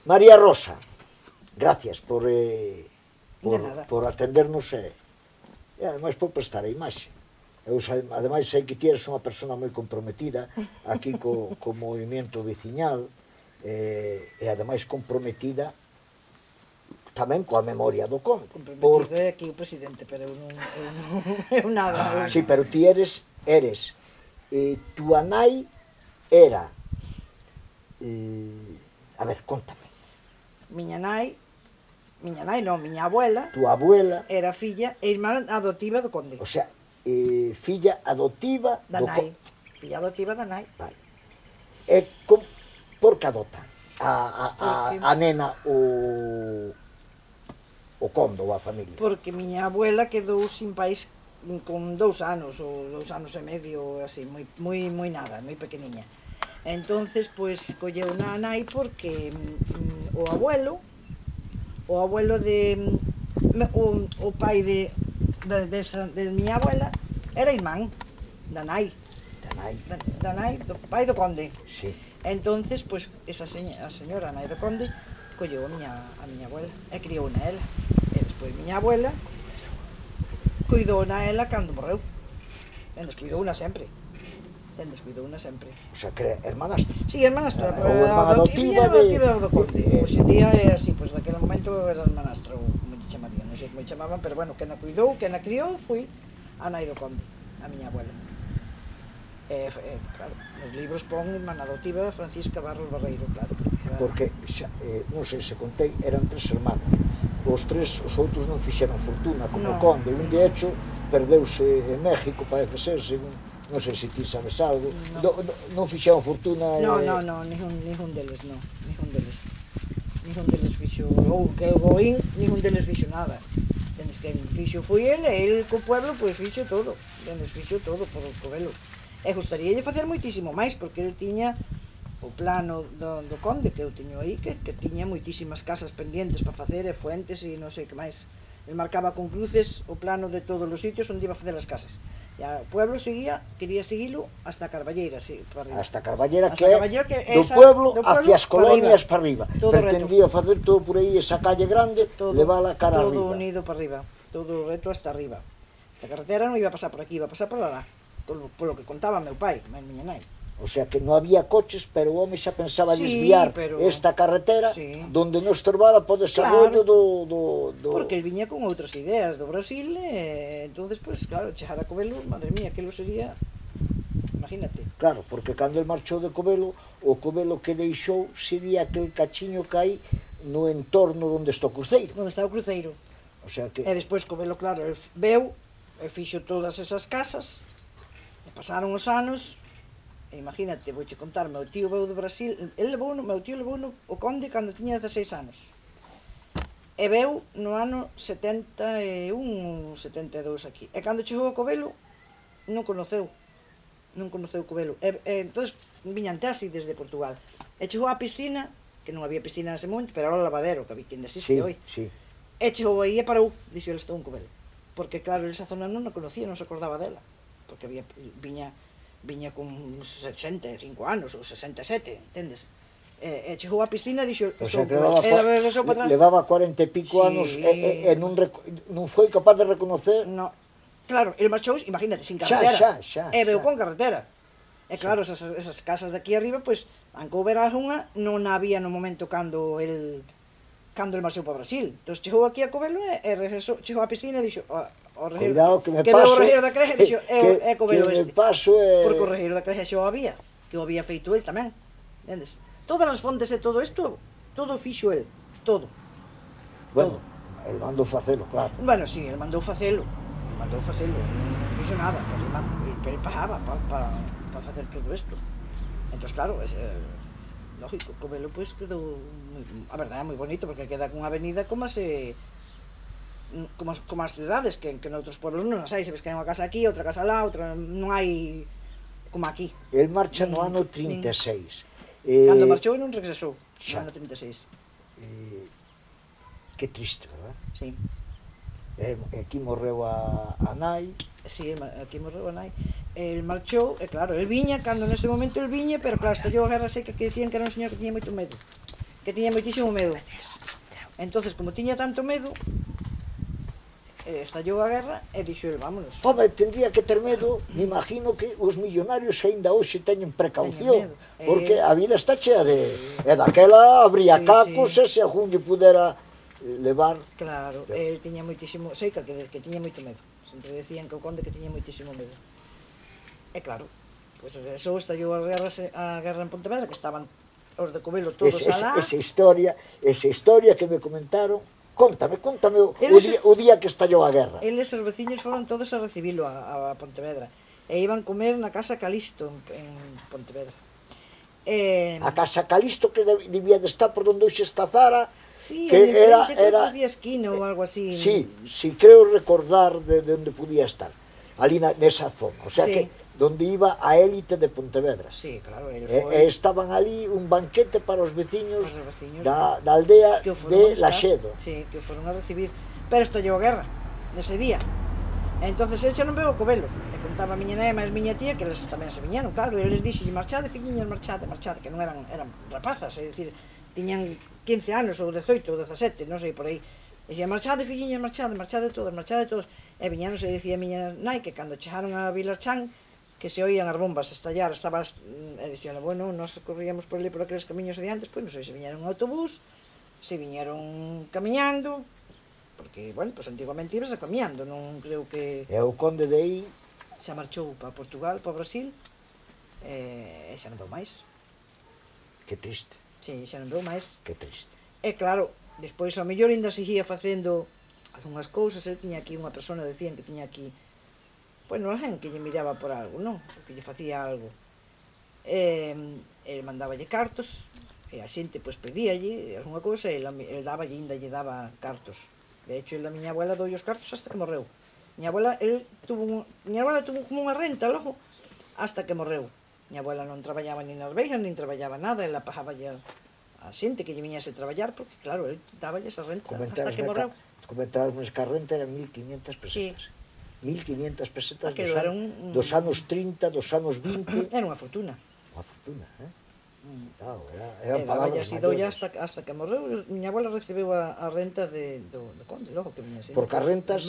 María Rosa, gracias por atendernos e ademais por prestar a imaxe. Eu, ademais, sei que ti eres unha persona moi comprometida aquí co movimento veciñal e ademais comprometida tamén coa memoria do conde. Comprometido é aquí o presidente, pero eu nada. Sí, pero ti eres tua nai era a ver, contame. Miña abuela Tua abuela era filla e irmá adoptiva do conde. O sea, filla adoptiva Da nai. Filla adoptiva da nai. Vale. E por que adotan a nena o conde ou a familia? Porque miña abuela quedou sin pais con 2 anos ou 2 anos e medio, así, moi nada, moi pequeniña. Entonces, pois, colleu na nai porque o abuelo de o pai de miña abuela era irmán da nai. Da nai, do pai do conde. Sí. Entonces, pois, a señora nai do conde colleu a miña abuela e criou na ela. E despois miña abuela cuidou na ela cando morreu. Cuidou na sempre. O sea, que era hermanastra. Sí, hermanastra, ou hermana adoptiva do conde. Hoxe en día é así, pois daquele momento era hermanastra, ou como lle chamarían, non sei como lle chamaban, pero bueno, que na cuidou, que na criou, foi a nai do conde, a miña abuela. Claro, nos libros pon hermana adoptiva Francisca Barros Barreiro, claro. Porque, non sei se contei, eran 3 hermanos. Os outros non fixeron fortuna, como o conde. Un de hecho perdeuse en México, parece ser, según... Non sei se ti sabes algo. Non fixeron fortuna... Non, ningún deles, non. Ningún deles fixo... Ou que o goín, ningún deles fixo nada. Entendes que fixo foi ele co pueblo, pois fixo todo. Entendes, fixo todo por velo. E gustaríalle facer moitísimo máis, porque ele tiña o plano do conde que eu tiño aí, que tiña moitísimas casas pendientes para facer, e fuentes e non sei que máis. Ele marcaba con cruces o plano de todos os sitios onde iba a facer as casas. E o pueblo quería seguilo hasta Carballeira, sí, para arriba. Hasta Carballeira, que é do pueblo hacia as colonias para arriba. Pretendía facer todo por aí, esa calle grande, levala cara arriba. Todo unido para arriba, todo reto hasta arriba. Esta carretera non iba a pasar por aquí, iba a pasar por lá, polo que contaba meu pai, miña nai. O sea que non había coches, pero o home xa pensaba desviar esta carretera donde non estorbara para o desarrollo do... Porque el viña con outras ideas do Brasil, entonces, pues, claro, chegar a Covelo, madre mía, que lo sería, imagínate. Claro, porque cando el marchou de Covelo, o Covelo que deixou sería aquel cachiño que hai no entorno onde está o cruceiro. Onde está o cruceiro. O sea que... E despois Covelo, claro, el veu, e fixo todas esas casas, e pasaron os anos... Imagínate, vouche contar, meu tío veu do Brasil, meu tío levou o conde cando tiña 16 anos. E veu no ano 71 ou 72 aquí. E cando chegou a Covelo, non conoceu Covelo. E entón viñan taxi desde Portugal. E chegou á piscina, que non había piscina nese momento, pero era o lavadero, que ainda existe hoy. E chegou aí e parou, dixo, ele estou en Covelo. Porque claro, esa zona non a conocía, non se acordaba dela. Porque viña con 65 anos ou 67, entendes? E chegou á piscina e dixo, o sea, que levaba 40 e pico anos e non foi capaz de reconocer. No, claro, ele marchou, imagínate, sin carretera, e veu con carretera. E claro, esas casas de aquí arriba, pois, aunque houbera algunha, non había no momento cando el marchou para Brasil. Entón chegou aquí a Covelo e regresou, chegou á piscina e dixo, cuidado que me paso, que o regueiro da Creja, dixo, é Covelo este. Porque o porque regueiro da Creja xa o había, que o había feito el tamén, entendes? Todas as fontes e todo isto, todo fixo el, todo. Bueno, el mandou facelo, claro. Bueno, sí, el mandou facelo, non fixo nada, pero el pagaba para facer todo isto. Entón, claro, lógico, Covelo, pois, quedou, a verdade, moi bonito, porque queda cunha avenida como as cidades, que noutros pueblos non as hai, sabes que hai unha casa aquí, outra casa lá, outra, non hai como aquí. El marcha no ano 36. Cando marchou non regresou, no ano 36. Que triste, verdad? Sí. Aquí morreu a nai. Sí, aquí morreu a nai. El marchou, e claro, el viña, cando nese momento el viña, pero claro, estallou a guerra seca, que dicían que era un señor que tiña moito medo. que tiña moitísimo medo. Entonces, como tiña tanto medo, estallou a guerra e dixo el, vámonos. Home, tendría que ter medo, me imagino que os millonarios aínda hoxe teñen precaución, Teñen medo. porque a vida está chea de... E daquela habría Sí, cacos sí. e se algún lle pudera levar... Claro, el tiña moitísimo, sei que tiña moito medo. Sempre decían que o conde que tiña moitísimo medo. E claro, pois eso estallou a guerra en Pontevedra, que estaban os de Covelo todos alá. Esa historia que me comentaron, Contame o día que estallou a guerra. Eles, os veciños, foron todos a recibilo a Pontevedra. E iban comer na casa Calisto, en Pontevedra. A casa Calisto, que debía de estar por onde hoxe está Zara, Sí, que en el frente, creo que era... facía esquina ou algo así. Sí, creo recordar de onde podía estar, ali nesa zona. O sea Sí. que, donde iba a élite de Pontevedra. Sí, claro, ele E foi... estaban ali un banquete para os veciños Para os veciños da aldea que o foron de a buscar. Laxedo. Sí, que o foron a recibir. Pero estallou a guerra, nese día. Entonces el xa non veo o Covelo. E contaba a miña nai e máis miña tía que eles tamén se viñeron, claro, e eles dixen, marchade, filliñas, marchade, que non eran rapazas, é dicir, tiñan 15 anos ou 18 ou 17, non sei por aí. E dixen, marchade, filliñas, marchade todos. E viñaron e dicía a miña nai que cando chegaron a Vilarchán, que se oían as bombas estallar, e dixen, bueno, nós corríamos por ali por aqueles camiños adiantes, pois non sei se viñeron en autobús, se viñeron camiñando, porque, bueno, pois antiguamente ibas a camiñando, non creo que... E o conde de aí, Xa marchou para Portugal, para Brasil, e xa non veu máis. que triste, Sí, xa non veu máis. que triste. E claro, despois ao mellor ainda seguía facendo algunhas cousas, el tiña aquí unha persona, decían que tiña aquí, bueno, alguén que lle miraba por algo, non? Que lle facía algo. El mandáballe cartos, e a xente pois pedíalle algunha cousa, e el dáballe, ainda lle daba cartos. De hecho, a miña abuela doulle os cartos hasta que morreu. Miña abuela tuvo como unha renta logo hasta que morreu. Miña abuela non traballaba nin nas veigas, nin traballaba nada, ela pagaba a xente que lle viñase a traballar, porque claro, el dáballe esa renta hasta que morreu. Comentarnos que a renta era 1.500 pesetas. Sí. 1.500 pesetas Aquilo era dos anos 30, dos anos 20. Era unha fortuna. Unha fortuna, Claro, E eran daballe palabras así dolla mayores. hasta que morreu. Miña abuela recibeu a renta do conde, logo que viña sendo. Porque as rentas,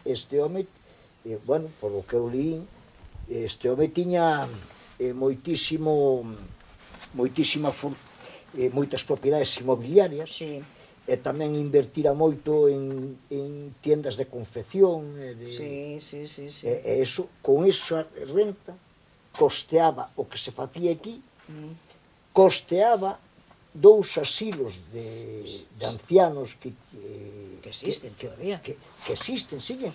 este home, bueno, por o que eu li, este home tiña moitas propiedades inmobiliarias, Sí, e tamén invertira moito en tiendas de confección, sí. e eso, con esa renta, costeaba o que se facía aquí, costeaba 2 asilos de ancianos que existen todavía. Que existen, siguen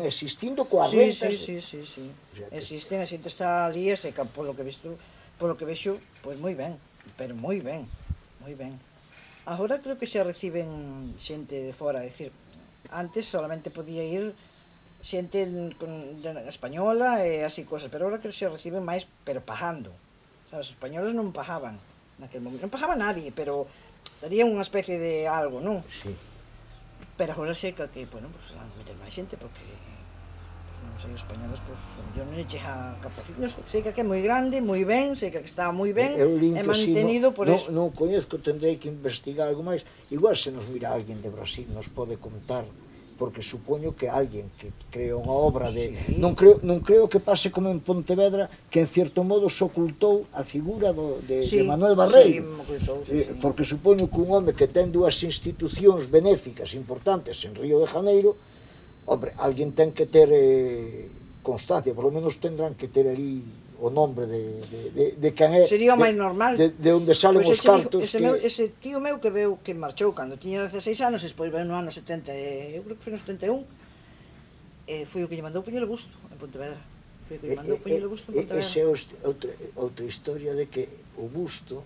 existindo coas rentas. Sí. O sea, Existen, a xente está ali e seca, polo que vexo, pois moi ben, pero moi ben. Agora creo que xa reciben xente de fora, é dicir, antes solamente podía ir xente española e así cosas, pero agora creo que xa reciben máis, pero pagando. Sabes, os españoles non pagaban naquele momento, non pagaba nadie, pero darían unha especie de algo, non? Sí. Pero agora sei que, bueno, pues van a meter máis xente, porque, pues, non sei, os españoles, pues, yo non lle chega capacidade, non sei que é moi grande, moi ben, sei que está moi ben, e mantenido por eso. Non coñezco, tendrei que investigar algo máis. Igual se nos mira alguén de Brasil, nos pode contar, porque supoño que alguén que crea unha obra de... Sí. Non creo que pase como en Pontevedra, que en cierto modo se ocultou a figura de Manuel Barreiro. Sí. Porque supoño que un home que ten 2 institucións benéficas importantes en Río de Janeiro, hombre, alguén ten que ter constancia, por lo menos tendrán que ter ali o nombre de quen é. Sería o máis normal. De onde salen os cartos. Ese tío meu que marchou cando tiña 16 anos, despois veu no ano 70, eu creo que foi no 71, foi o que lle mandou poñer o busto en Pontevedra. Esa é outra historia de que o busto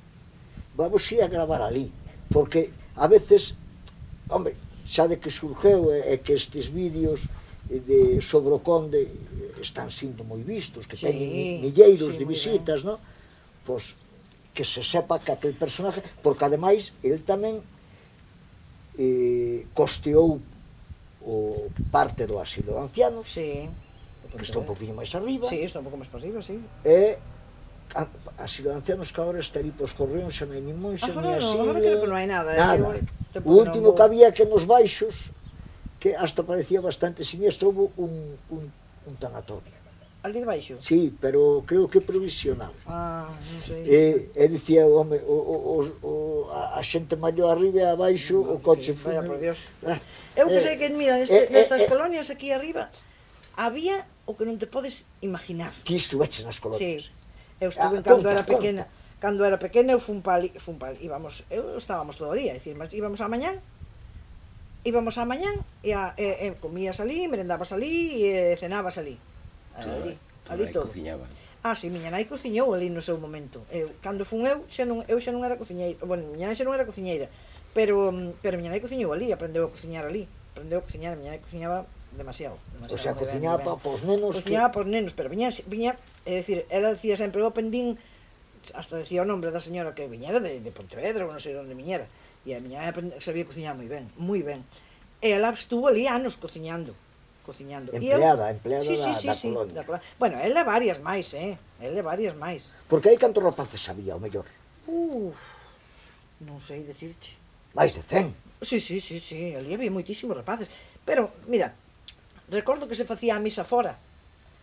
vamos ir a gravar ali, porque a veces, hombre, xa de que surgeu e que estes vídeos sobre o conde están sendo moi vistos, que teñen milleiros de visitas, non? Pois que se sepa que aquel personaje, porque ademais el tamén costeou parte do asilo de ancianos, Sí. que está un poquinho máis arriba, Sí, está un pouco máis para arriba, sí. e así de ancianos que agora está ali pos Correóns, xa non hai nin monxas, nin Agora así. non, agora creo que non hai nada. Nada. Eu O último non que vou- había que nos baixos, que hasta parecía bastante sinistro, houve un tanatorio. Ali debaixo? Sí, pero creo que provisional. Ah, non sei. E dicía, home, a xente maior arriba e abaixo, o coche Vaya por Dios. Ah, Eu que sei que, mira, nestas colonias aquí arriba, había o que non te podes imaginar. Ti estuveches nas colonias. Sí, eu estuve cando era pequena. Cando era pequena eu fun pa ali, íbamos, estábamos todo o día, é dicir, mas íbamos á mañán e comías ali, merendabas ali e cenabas ali. Ali todo. Cociñaba. Ah, si, miña nai cociñou ali no seu momento. Cando fun eu xa non era cociñeira. Bueno, miña nai xa non era cociñeira, pero miña nai cociñou ali, aprendeu a cociñar ali. Miña nai cociñaba demasiado. O sea, cociñaba para os nenos. Cociñaba para os nenos, pero viña, é dicir, ela decía sempre, o pendín, hasta decía o nombre da señora que viñera de Pontevedra, ou non sei onde viñera, e a miña nai sabía cociñar moi ben, moi ben. E ela estuvo ali anos cociñando. Empleada da colonia. Bueno, ela varias máis, Porque hai cantos rapaces había, o mellor? Non sei decirche. Mais de 100. Sí, ali había moitísimos rapaces. Pero, mira, recordo que se facía a misa fora.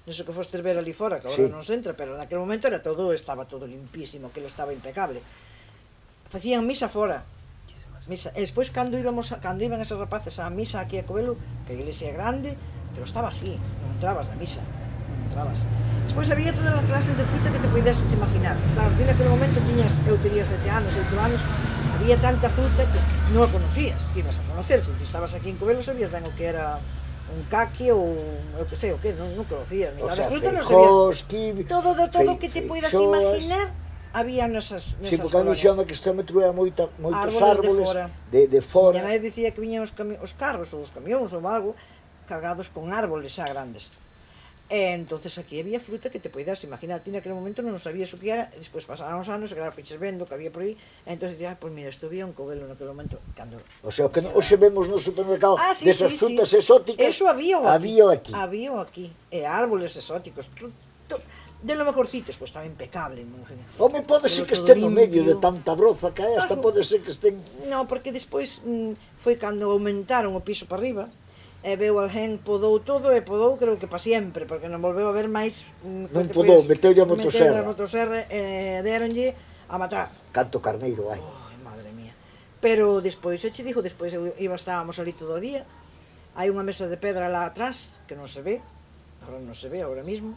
Neso que fostes ver ali fora, que agora non se entra, pero naquele momento estaba todo limpísimo, que estaba impecable. Facían misa fora. Misa. E despois cando iban esos rapaces á misa aquí a Covelo, que a iglesia é grande, pero estaba así, non entrabas na misa, non entrabas. Despois había todas as clases de fruta que te podeses imaginar. Claro, ti naquele momento eu tería 7 anos, 8 anos, había tanta fruta que non a conocías, que ibas a conocer, se ti estabas aquí en Covelo sabías ben o que era un caqui ou eu que sei o que, non conocías, O sea, fruta non feijós, sabías. Todo que te poidas imaginar había nesas colonias. Sí, porque a mí colonias. xa me que metruea moitos árboles de fora. Miña nai dicía que viñan os carros ou os camións ou algo cargados con árboles xa grandes. E entonces aquí había fruta que te poidas imaginar. Ti naquele momento non sabías o que era, e despois pasaron os anos e claro, fiches vendo que había por aí, e entonces dicía, pois mira, isto había un Covelo naquele momento. O sea, que hoxe vemos no supermercado desas frutas exóticas. Eso había aquí. Había aquí. E árboles exóticos. De lo mejorcitos, pues estaba impecable. Home, pode ser que estén no medio de tanta broza que hai, hasta pode ser que estén... No, porque despois foi cando aumentaron o piso para arriba, e veu alguén podou todo, e podou creo que para sempre, porque non volveu a ver máis... Non podou, meteulle a motosserra. Meteulle a motosserra e deronlle a matar. Canto carneiro hai. Madre mía. Pero despois, despois estábamos ali todo o día, hai unha mesa de pedra lá atrás, que non se ve, agora mismo,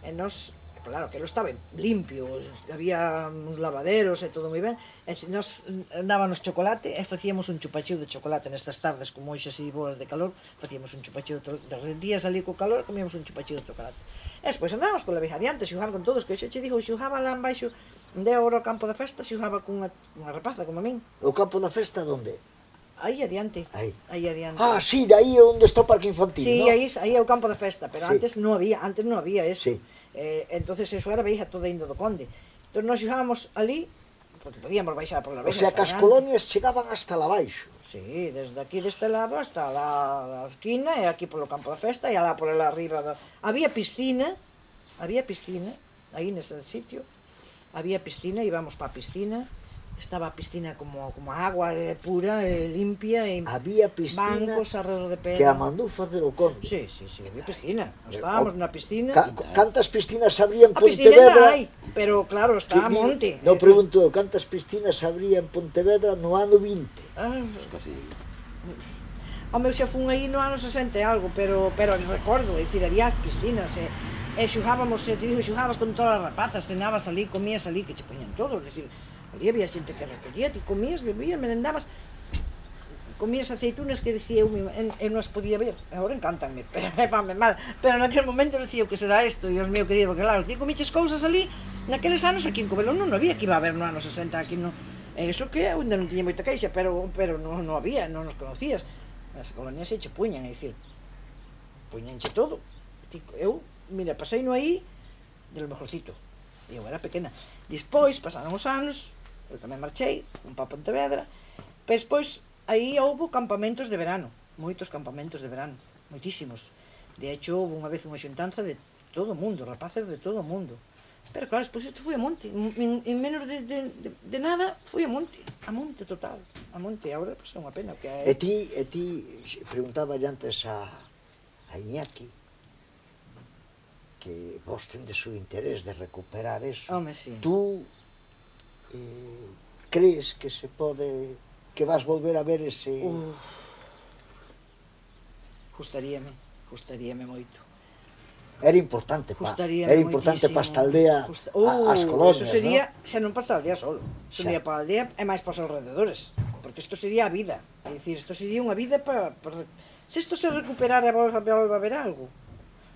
e nos... Claro, que non estaba limpio, había uns lavaderos e todo moi ben, e nos dábamos chocolate e facíamos un chupacheo de chocolate nestas tardes, como hoxe así boas de calor, facíamos un chupacheo de días ali co calor, comíamos un chupacheo de chocolate. E despois andábamos pola vez adiante, xugar con todos, que hoxe che digo, xugaba lá embaixo, onde agora o campo da festa, xugaba con unha rapaza como a min. O campo da festa onde? Aí adiante. Aí adiante. Ah, sí, de aí onde está o parque infantil, sí, ¿no? aí é o campo da festa, pero antes non había eso. Sí. Entonces eso era veija toda indo do Conde. Entón nós xugábamos ali, porque podíamos baixar por la O veja. sea, que as colonias chegaban hasta lá baixo. Sí, desde aquí deste lado hasta lá a esquina, e aquí polo campo da festa, e alá por lá arriba. Había piscina, aí nese sitio, había piscina, íbamos pa piscina, estaba a piscina como a agua pura, limpia, e había piscina bancos alrededor de pedra. Que a mandou facer o Conde. Sí, había piscina. Estábamos na piscina. Cantas piscinas habría en A piscina Pontevedra? hai, pero claro, está a monte. Non pregunto, cantas piscinas habría en Pontevedra no ano 20? Casi. Home, eu xa fun aí no ano 60 e algo, pero recordo, é dicir, había piscinas, e xugábamos, xugabas con todas as rapazas, cenabas ali, comías ali, que che poñan todo, é dicir, ali había xente que recollía, ti comías, bebías, merendabas, comías aceitunas que dicía eu non as podía ver, agora encantanme, pero fanme mal, pero naquele momento dicía o que será isto, Dios mío querido, porque claro, ti comiches cousas ali, naqueles anos aquí en Covelo non había, que iba a haber no ano 60 aquí, non, eso que ainda non tiña moita queixa, pero non había, non nos conocías, as colonias se che puñan, é dicir, puñanche todo, eu, mira, pasei no aí, de lo mejorcito, eu era pequena, despois pasaron os anos, eu tamén marchei, un pa Pontevedra, pero despois aí houve campamentos de verano, moitos campamentos de verano, moitísimos. De hecho, houve unha vez unha xuntanza de todo o mundo, rapaces de todo o mundo. Pero claro, despois isto foi a monte, en menos de nada foi a monte total, a monte, agora pois é unha pena que E ti, preguntaba antes a Iñaki, que vos tendes o interés de recuperar eso. Home, sí. Tú crees que se pode, que vas volver a ver ese... Gustaríame moito. Era importante para esta aldea, as colonias, eso sería, xa non para esta aldea solo, sería para a aldea e máis para os alrededores, porque isto sería a vida, é dicir, isto sería unha vida para... Se isto se recuperara, volva a haber algo.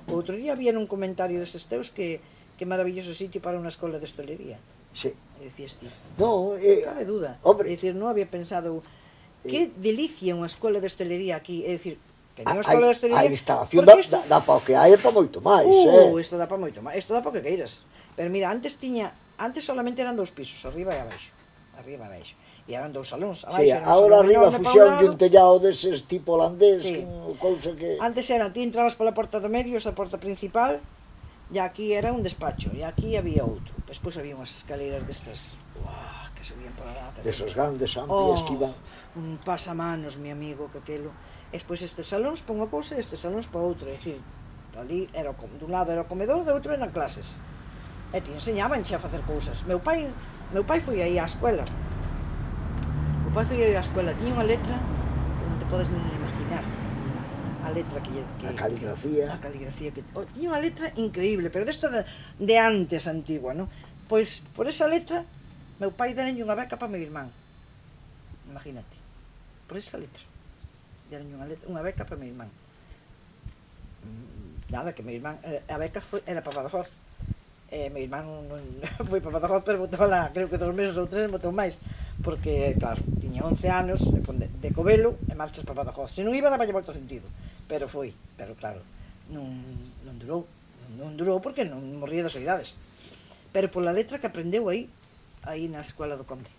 O outro día había un comentario destes teus que maravilloso sitio para unha escola de hostelería. Sí. E dicías ti, No, cabe duda. Hombre, É dicir, non había pensado, que delicia unha escola de hostelería aquí, é dicir, que non a escola de hostelería... instalación dá para o que hai e para moito máis, Isto dá para moito máis, isto dá para o que queiras. Pero mira, antes solamente eran 2 pisos, arriba e abaixo. E eran 2 salóns, Sí, agora arriba fuxeron un tellado deses tipo holandés, cousa que... Antes era, ti entrabas pola porta do medio, esa porta principal, e aquí era un despacho, e aquí había outro. Despois había unhas escaleiras destas, que subían para lá. Desas grandes, amplias que iban... Un pasamanos, mi amigo, que aquelo... Despois estes salóns para unha cousa e estes salóns para outra, é dicir, ali era, dun lado era o comedor, do outro eran clases. E ti enseñabanche a facer cousas. Meu pai foi aí á escuela. Tiña unha letra que non te podes nin imaginar. A letra que a caligrafía. Tiña unha letra increíble, pero desto de antes antigua, non? Pois, por esa letra, meu pai deranlle unha beca para meu irmán. Imagínate. Por esa letra. Deranlle unha beca para meu irmán. Nada, que meu irmán... A beca era para Badajoz. Meu irmán non foi para Badajoz, pero botou lá, creo que 2 meses ou 3, botou máis. Porque, claro, tiña 11 anos, de Covelo, e marchas para Badajoz. Se non iba, daballe moito sentido. Pero foi, pero claro, non durou porque non morría das idades. Pero pola letra que aprendeu aí na escola do Conde.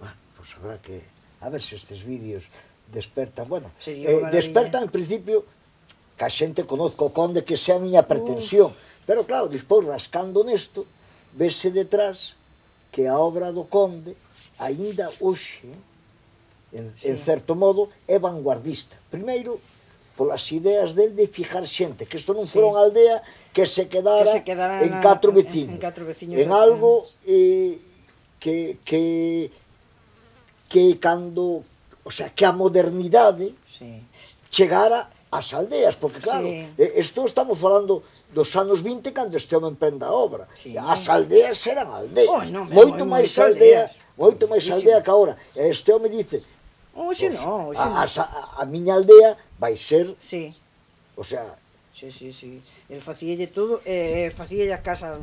Bueno, pois habrá que... A ver se estes vídeos despertan, bueno, despertan en principio que a xente conozca o Conde, que sea a miña pretensión, pero claro, despois rascando nesto, vese detrás que a obra do Conde, aínda hoxe, en certo modo, é vanguardista. Primeiro, polas ideas del de fijar xente, que isto non fora unha aldea que se quedara en 4 veciños, en algo que cando, o sea, que a modernidade chegara ás aldeas, porque claro, isto estamos falando dos anos 20 cando este home emprenda a obra. As aldeas eran aldeas, moito máis aldea que agora. Este home dice, a miña aldea vai ser, o sea... Sí, el facíalle todo, facíalle as casas,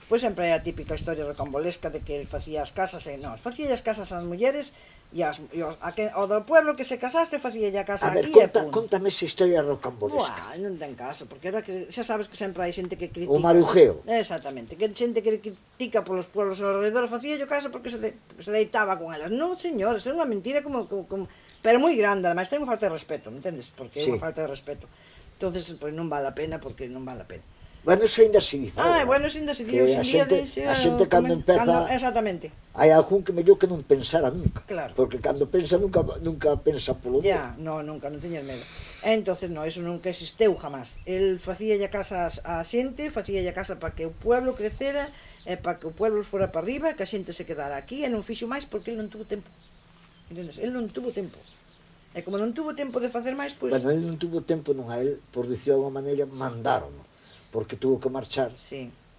pois sempre hai a típica historia rocambolesca de que el facía as casas, facíalle as casas ás mulleres e ao do pueblo que se casase facíalle a casa aquí e punto. Contame esa historia rocambolesca. Non ten caso, porque era que xa sabes que sempre hai xente que critica. O marujeo. Exactamente, que xente que critica polos pueblos alrededor, facíalle casa porque se deitaba con elas. Non, señores, é unha mentira como pero moi grande, ademais ten unha falta de respeto, me entendes? Porque é unha falta de respeto. Entonces, pois non vale a pena, porque non vale a pena. Bueno, eso ainda se dice. Eso ainda se dice hoxe en día. A xente cando empeza... Exactamente. Hai algún que mellor que non pensara nunca. Claro. Porque cando pensa, nunca pensa polo día. Nunca, non teñas medo. Entonces, eso nunca existeu jamás. El facíalle a casa a xente, facíalle a casa para que o pueblo crecera, e para que o pueblo fora para arriba, que a xente se quedara aquí, e non fixo máis porque el non tuvo tempo. Entendes? El non tuvo tempo. E como non tuvo tempo de facer máis, pois... Bueno, el non tuvo tempo, non a el, por dicir de alguma maneira, mandaron, porque tuvo que marchar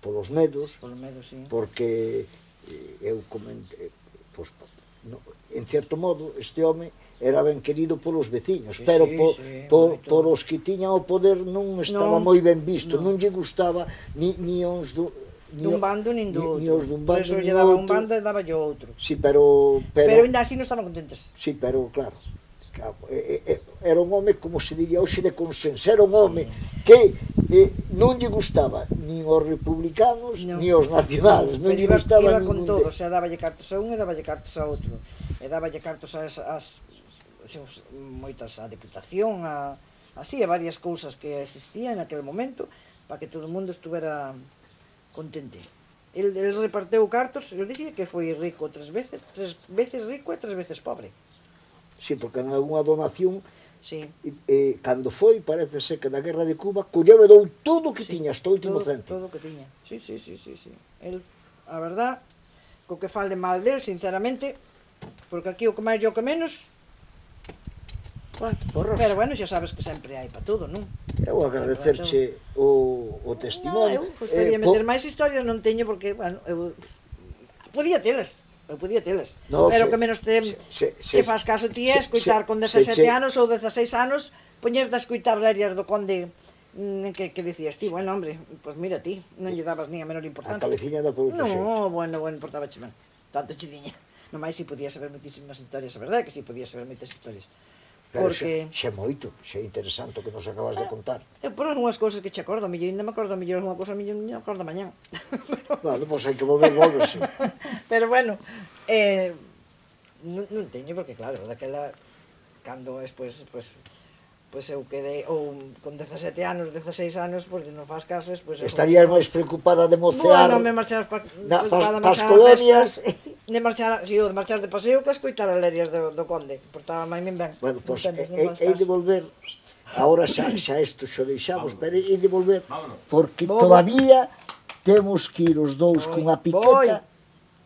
polos medos, porque eu comentei, pois, en certo modo, este home era ben querido polos veciños, pero por os que tiñan o poder non estaba moi ben visto, non lle gustaba ni os dun bando nin do outro. Por eso lle daba un bando e daba lle outro. Sí, pero ainda así non estaban contentes. Sí, pero claro, era un home, como se diría hoxe, de consenso, era un home que non lle gustaba nin os republicanos nin os nacionales, non lle gustaba ningún. Iba con todos, daballe cartos a un e daballe cartos a outro, e daballe cartos a moitas a deputación, así, a varias cousas que existían naquele momento, para que todo o mundo estuvera contente. El reparteu cartos, eu dicía que foi rico tres veces rico e 3 veces pobre. Sí, porque en algunha donación, Sí. cando foi, parece ser que na guerra de Cuba, colleu e dou todo o que Sí, tiña, hasta o último todo céntimo. o que tiña. Sí. El, a verdad, co que fale mal del, sinceramente, porque aquí o que máis e o que menos, Bueno, porras. pero bueno, xa sabes que sempre hai para todo, non? Eu agradecerche o testimonio. Eu gostaría meter máis historias, non teño porque, bueno, eu podía telas, No, pero se- que menos te faz caso ti é escoitar con 17 anos ou 16 anos, poñes de escoitar lerias do conde que dicías ti, bueno, hombre, pois mira ti, non lle dabas nin a menor A importancia. cabeciña da pouco xeito. No, bueno, importaba che ben, tanto che diña. No máis si podía saber moitísimas historias, a verdade que si podía saber moitas historias. Pero Porque xe moito, xe interesante o que nos acabas de contar. por algunhas cousas que che acordo, a mellor ainda me acordo, a mellor algunha cousa, a mellor non me acordo mañán. Vale, pois hai que volverse. Pero bueno, non teño, porque claro, daquela, cando despois, pois eu quedei, ou con 17 anos, 16 anos, pois non faz caso, despois... Estarías máis preocupada de mocear Bueno, me marchar pas colonias. de marchar, si, de marchar de paseo que escoitar as lerias do conde, portaba máis ben ben. Bueno, pois Entendes, non faz hei de caso. volver. Ahora xa isto xo deixamos, pero hei de volver porque Vamos. todavía temos que ir os dous Voy, cunha piqueta.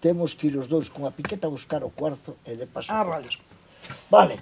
Temos que ir os dous cunha piqueta a buscar o cuarzo e de paso. Ah, vale. Vale.